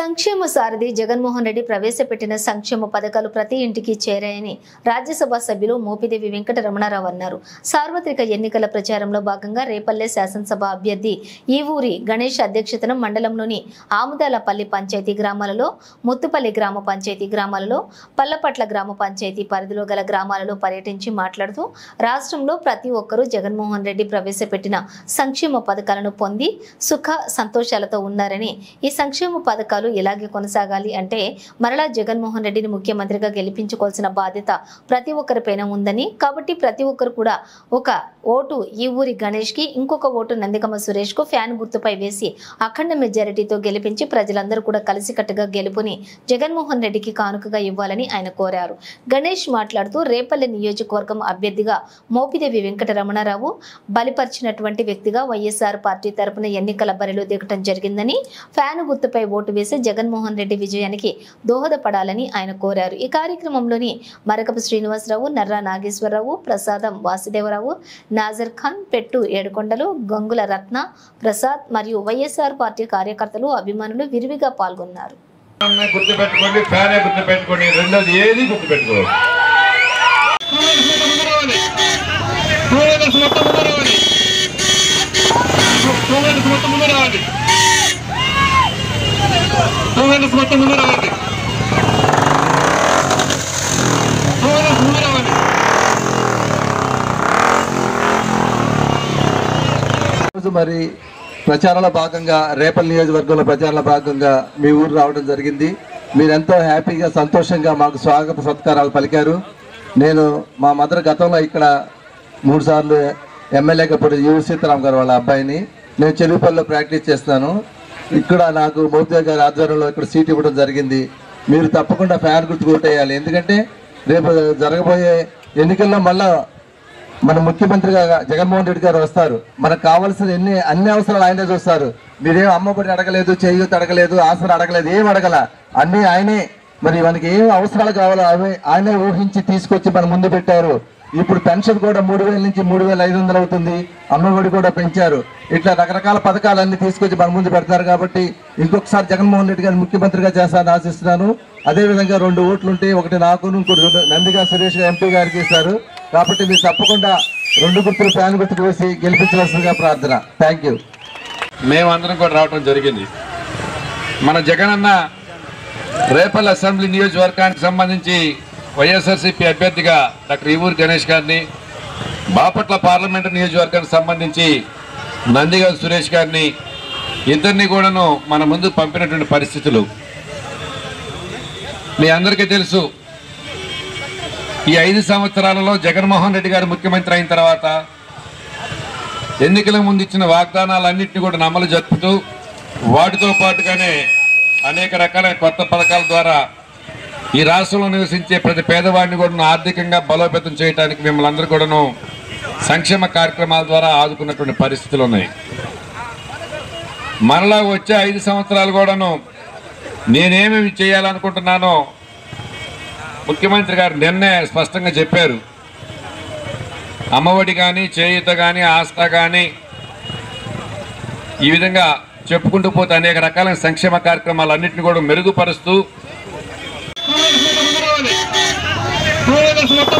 సంక్షేమ సారథి జగన్మోహన్ రెడ్డి ప్రవేశపెట్టిన సంక్షేమ పథకాలు ప్రతి ఇంటికి చేరాయని రాజ్యసభ సభ్యులు మోపిదేవి వెంకట రమణారావు అన్నారు. సార్వత్రిక ఎన్నికల ప్రచారంలో భాగంగా రేపల్లె శాసనసభ అభ్యర్థి ఈ ఊరి గణేష్ అధ్యక్షతన మండలంలోని ఆముదాలపల్లి పంచాయతీ గ్రామాలలో, ముత్తుపల్లి గ్రామ పంచాయతీ గ్రామాలలో, పల్లపట్ల గ్రామ పంచాయతీ పరిధిలో గల గ్రామాలలో పర్యటించి మాట్లాడుతూ రాష్ట్రంలో ప్రతి ఒక్కరూ జగన్మోహన్ రెడ్డి ప్రవేశపెట్టిన సంక్షేమ పథకాలను పొంది సుఖ సంతోషాలతో ఉన్నారని, ఈ సంక్షేమ పథకాలు ఇలాగే కొనసాగాలి అంటే మరలా జగన్మోహన్ రెడ్డిని ముఖ్యమంత్రిగా గెలిపించుకోవాల్సిన బాధ్యత ప్రతి ఒక్కరిపైన ఉందని, కాబట్టి ప్రతి ఒక్కరు కూడా ఒక ఓటు ఈ ఊరి గణేష్ కి, ఇంకొక ఓటు నందికమ సురేష్ కు ఫ్యాన్ గుర్తుపై వేసి అఖండ మెజారిటీతో గెలిపించి ప్రజలందరూ కూడా కలిసికట్టుగా గెలుపుని జగన్మోహన్ రెడ్డికి కానుకగా ఇవ్వాలని ఆయన కోరారు. గణేష్ మాట్లాడుతూ రేపల్లె నియోజకవర్గం అభ్యర్థిగా మోపిదేవి వెంకట రమణారావు బలిపరిచినటువంటి వ్యక్తిగా వైఎస్ఆర్ పార్టీ తరపున ఎన్నికల బరిలో దిగటం జరిగిందని, ఫ్యాన్ గుర్తుపై ఓటు వేసి జగన్మోహన్ రెడ్డి విజయానికి దోహదపడాలని ఆయన కోరారు. ఈ కార్యక్రమంలోని మరకపు శ్రీనివాసరావు, నర్రా నాగేశ్వరరావు, ప్రసాదం వాసుదేవరావు, నాజర్ ఖాన్, పెట్టు ఏడుకొండలు, గంగుల రత్న ప్రసాద్ మరియు వైఎస్ఆర్ పార్టీ కార్యకర్తలు, అభిమానులు విరివిగా పాల్గొన్నారు. మరి ప్రచారంలో భాగంగా రేపల్లి నియోజకవర్గంలో ప్రచారంలో భాగంగా మీ ఊరు రావడం జరిగింది. మీరెంతో హ్యాపీగా సంతోషంగా మాకు స్వాగత సత్కారాలు పలికారు. నేను మా మదర్ గతంలో ఇక్కడ 3 సార్లు ఎమ్మెల్యేగా పోటీ యువ సీతారాం గారు వాళ్ళ అబ్బాయిని నేను చెలుగుపల్లిలో ప్రాక్టీస్ చేస్తాను. ఇక్కడ నాకు మోపిదేవి గారి ఆధ్వర్యంలో ఇక్కడ సీట్ ఇవ్వడం జరిగింది. మీరు తప్పకుండా ఫ్యాన్ గుర్తు కొట్టేయాలి. ఎందుకంటే రేపు జరగబోయే ఎన్నికల్లో మళ్ళా మన ముఖ్యమంత్రిగా జగన్మోహన్ రెడ్డి గారు వస్తారు. మనకు కావాల్సిన అన్ని అవసరాలు ఆయనే చూస్తారు. మీరేం అమ్మఒడి అడగలేదు, చేయూత అడగలేదు, ఆసరా అడగలేదు, ఏం అడగల, అన్నీ ఆయనే. మరి మనకి ఏం అవసరాలు కావాలో అవి ఆయనే ఊహించి తీసుకొచ్చి మన ముందు పెట్టారు. ఇప్పుడు పెన్షన్ కూడా 3,000 నుంచి 3,500 అవుతుంది. అమ్మఒడి కూడా పెంచారు. ఇట్లా రకరకాల పథకాలన్నీ తీసుకొచ్చి మన ముందు పెడతారు. కాబట్టి ఇంకొకసారి జగన్మోహన్ రెడ్డి గారిని ముఖ్యమంత్రిగా చేస్తారని ఆశిస్తున్నాను. అదేవిధంగా 2 ఓట్లుంటే ఒకటి నాకు, ఇంకోటి నందిగా సురేష్ ఎంపీ గారికి ఇస్తారు. కాబట్టి మీరు తప్పకుండా 2 గుర్తులు ఫ్యాన్ గుర్తుకు వేసి గెలిపించవలసిందిగా ప్రార్థన. Thank you. మేమందరం కూడా రావడం జరిగింది. మన జగనన్న రేపల్లె అసెంబ్లీ నియోజకవర్గానికి సంబంధించి వైఎస్ఆర్సీపీ అభ్యర్థిగా డాక్టర్ ఈవూరి గణేష్ గారిని, బాపట్ల పార్లమెంటు నియోజకవర్గానికి సంబంధించి నందిగా సురేష్ గారిని, ఇద్దరిని కూడాను మన ముందు పంపినటువంటి పరిస్థితులు మీ అందరికీ తెలుసు. ఈ 5 సంవత్సరాలలో జగన్మోహన్ రెడ్డి గారు ముఖ్యమంత్రి అయిన తర్వాత ఎన్నికల ముందు ఇచ్చిన వాగ్దానాలన్నింటినీ కూడా అమలు జరుపుతూ వాటితో పాటుగానే అనేక రకాలైన కొత్త పథకాల ద్వారా ఈ రాష్ట్రంలో నివసించే ప్రతి పేదవాడిని కూడా ఆర్థికంగా బలోపేతం చేయడానికి మిమ్మల్ని అందరూ కూడాను సంక్షేమ కార్యక్రమాల ద్వారా ఆదుకున్నటువంటి పరిస్థితులు ఉన్నాయి. మరలా వచ్చే 5 సంవత్సరాలు కూడాను నేనేమేమి చేయాలనుకుంటున్నానో ముఖ్యమంత్రి గారు నిన్నే స్పష్టంగా చెప్పారు. అమ్మఒడి కానీ, చేయూత కానీ, ఆసరా కానీ, ఈ విధంగా చెప్పుకుంటూ పోతే అనేక రకాలైన సంక్షేమ కార్యక్రమాలన్నింటినీ కూడా మెరుగుపరుస్తూ మొత్తం